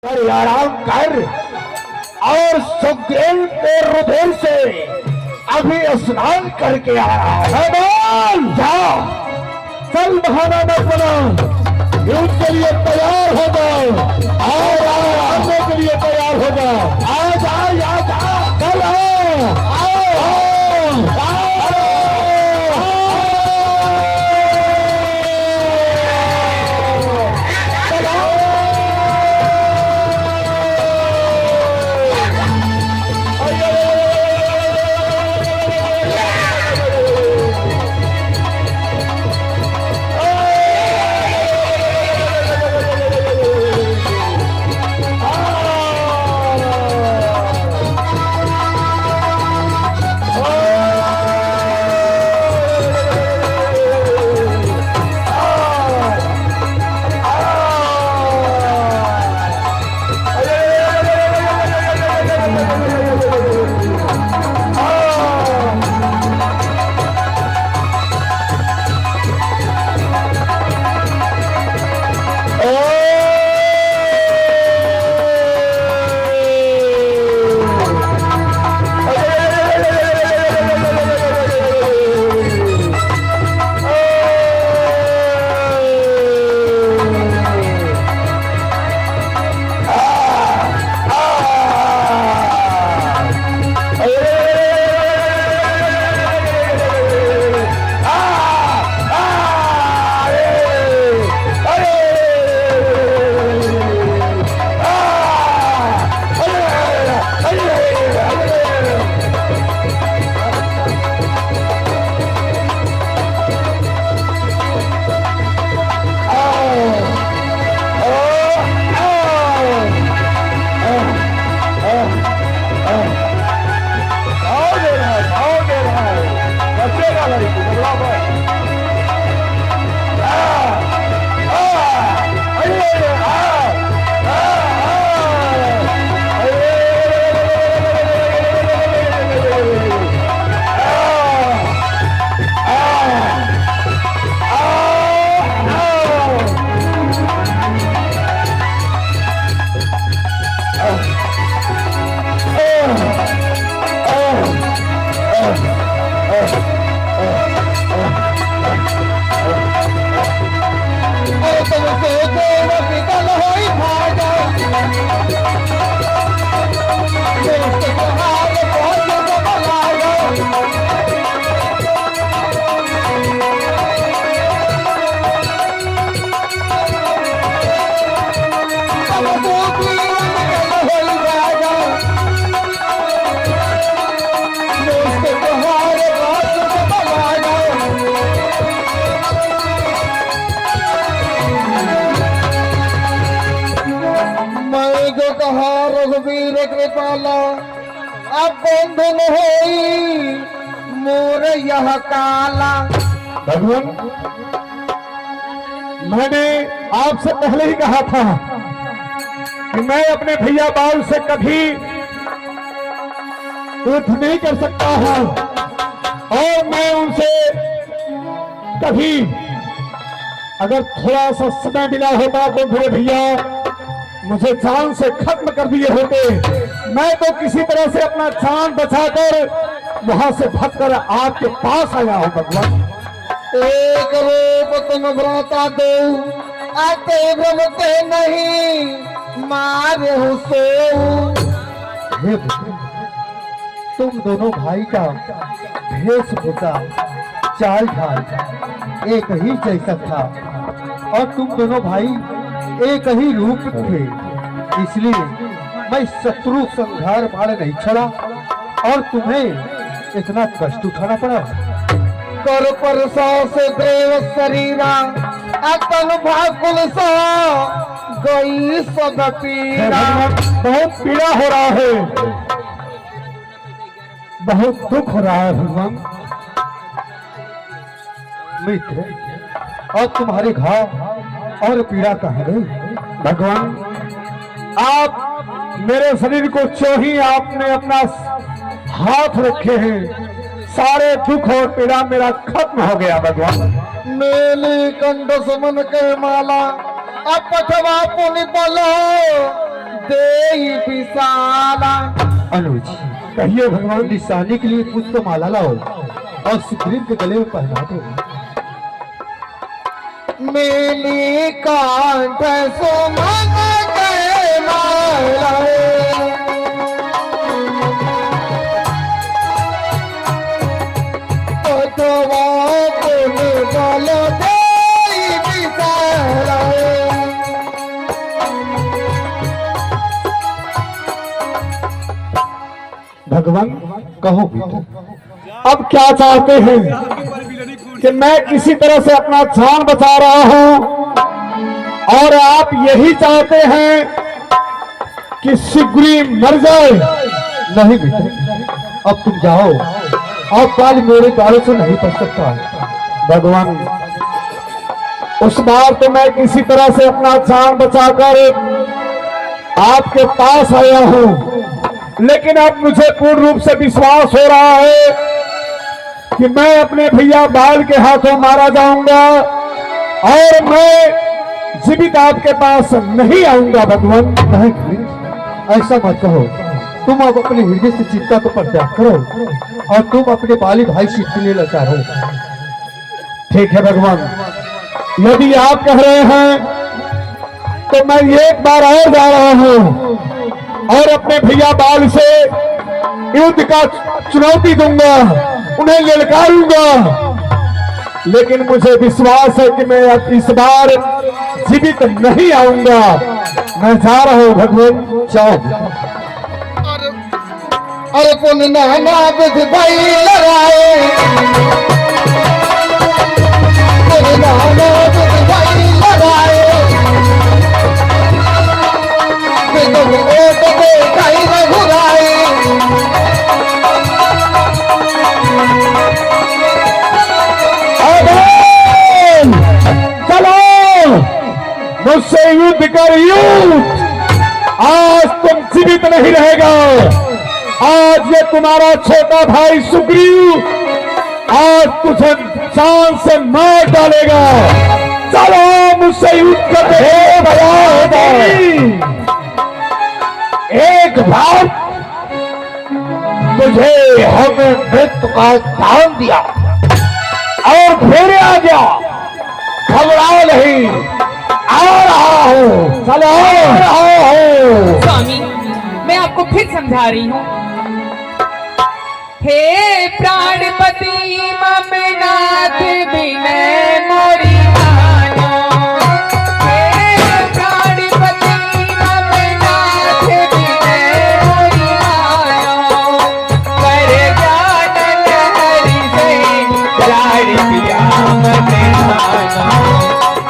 आराम कर और सुग्रीव के रुधिर से अभी स्नान करके आया है। बोल जाओ, चल बहाना मत बना, युद्ध के लिए तैयार हो जाओ और आने के लिए तैयार हो जाओ। आ जाओ, चल आओ। रघुवीर कृपाला अब बंधन होई मोर यह काला। भगवान, मैंने आपसे पहले ही कहा था कि मैं अपने भैया बाल से कभी युद्ध नहीं कर सकता हूं और मैं उनसे कभी अगर थोड़ा सा समय मिला होता तो मेरे भैया मुझे जान से खत्म कर दिए होते। मैं तो किसी तरह से अपना जान बचाकर वहां से भागकर आपके पास आया हूं। भगवान, एक रूप तुम व्रता दो आते भ्रमते नहीं मारे हो सो। तुम दोनों भाई का वेशभूषा चाल ढाल एक ही जैसा था और तुम दोनों भाई एक ही रूप थे, इसलिए मैं शत्रु संहार मार नहीं छोड़ा और तुम्हें इतना कष्ट उठाना पड़ा। कर पर से देव शरीरा अतल भाकुल सा गई सब पीड़ा। बहुत पीड़ा हो रहा है, बहुत दुख हो रहा है भगवान। मित्र, और तुम्हारे घाव और पीड़ा कहाँ गई? भगवान, आप मेरे शरीर को चोही आपने अपना हाथ रखे हैं, सारे दुख और पीड़ा मेरा खत्म हो गया। भगवान, मेली कंठ सुमन के माला अपठवा पुनि बलो विशाला। अनुज कहिए भगवान। निशानी के लिए पुष्प माला लाओ और सुग्रीव के गले में पहना दो। मेली कांठ सुमन के माला तो वो पुन बल देई विशाला। भगवान कहो बेटा। अब क्या चाहते हैं कि मैं किसी तरह से अपना जान बचा रहा हूं और आप यही चाहते हैं कि सुग्रीव मर जाए। नहीं बेटा, अब तुम जाओ, अब काल मेरे द्वारों से नहीं बच सकता। भगवान उस बार तो मैं किसी तरह से अपना जान बचाकर आपके पास आया हूं, लेकिन अब मुझे पूर्ण रूप से विश्वास हो रहा है कि मैं अपने भैया बाल के हाथों मारा जाऊंगा और मैं जीवित आपके पास नहीं आऊंगा। भगवान नहीं प्लीज, ऐसा मत कहो। तुम अब अपने हृदय से चिंता को परित्याग करो और तुम अपने बाली भाई से के लिए लाचार हो। ठीक है भगवान, यदि आप कह रहे हैं तो मैं एक बार और जा रहा हूं और अपने भैया बाल से युद्ध का चुनौती दूंगा, उन्हें ललकारूंगा। लेकिन मुझे विश्वास है कि मैं अब इस बार जीवित नहीं आऊंगा। मैं जा रहा हूं भगवान। जाओ। अरे पुन नाना बुध भाई लड़ाए, पुन नाना बुध भाई लड़ाए, तुम ओट के कहीं न घुराए। चलो मुझसे युद्ध कर युद्ध। आज तुम जीवित नहीं रहेगा। आज ये तुम्हारा छोटा भाई सुग्रीव आज तुझे जान से मार डालेगा। चलो मुझसे युद्ध करते हैं। एक बार तुझे हमें मृत्यु का दान दिया और फिर आ गया। घबराओ नहीं, आ रहा हूं। चलो आ रहा हूं। स्वामी, मैं आपको फिर समझा रही हूँ। हे प्राणपति ममनाथ विनय मोरी मानो, हे प्राणपति ममनाथ विनय मोरी मानो, कर जानन हरि से प्राण पिया मत मानो,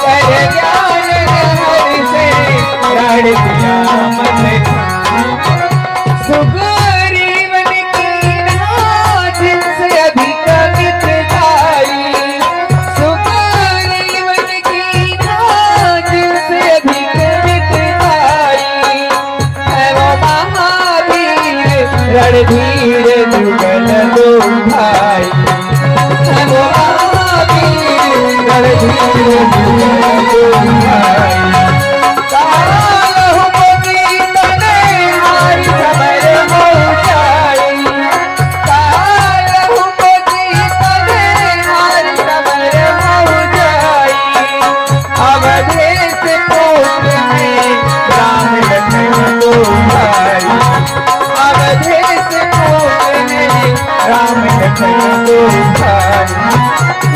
कर जानन हरि से प्राण पिया मत मानो। सुग्रीवन की नाज से अधिक मित्रताई, सुग्रीवन की नाज से अधिक मित्रताई, है वो महावीर रणधीर जुगल दो भाई, है वो महावीर रणधीर जुगल दो भाई।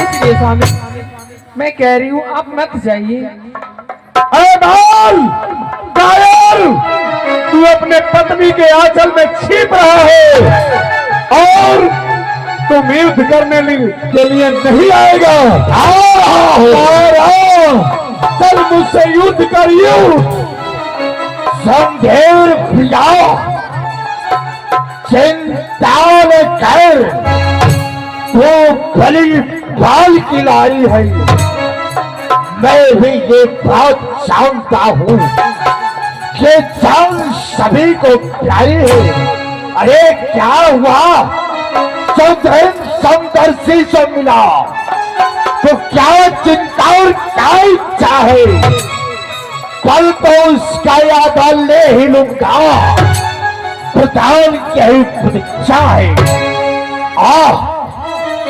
इसलिए स्वामी मैं कह रही हूँ आप मत जाइए। अरे बाल कायर, तू अपने पत्नी के आंचल में छिप रहा है और तुम युद्ध करने के लिए नहीं आएगा। चल मुझसे युद्ध कर युद्ध। संधेर प्रिया चिंता में कर, वो बलि बाल की लाई है। मैं भी ये बात जानता हूँ कि जान सभी को प्यारी है। अरे क्या हुआ? चौधरी समदर्शी से मिला तो क्या चिंता और क्या इच्छा है? कल तो उसका याद ले ही लूंगा। प्रधान की ही प्रतीक्षा है।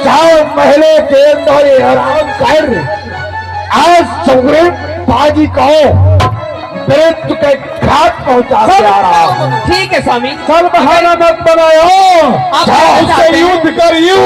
जाओ महलों के अंदर आराम कर। आज सुग्रीव बाजी को मृत्यु के घाट पहुंचा के आ रहा हूं। ठीक है स्वामी। चल बहाना मत बनाओ। आप जाओ कैसे उससे चाहते हैं? युद्ध कर।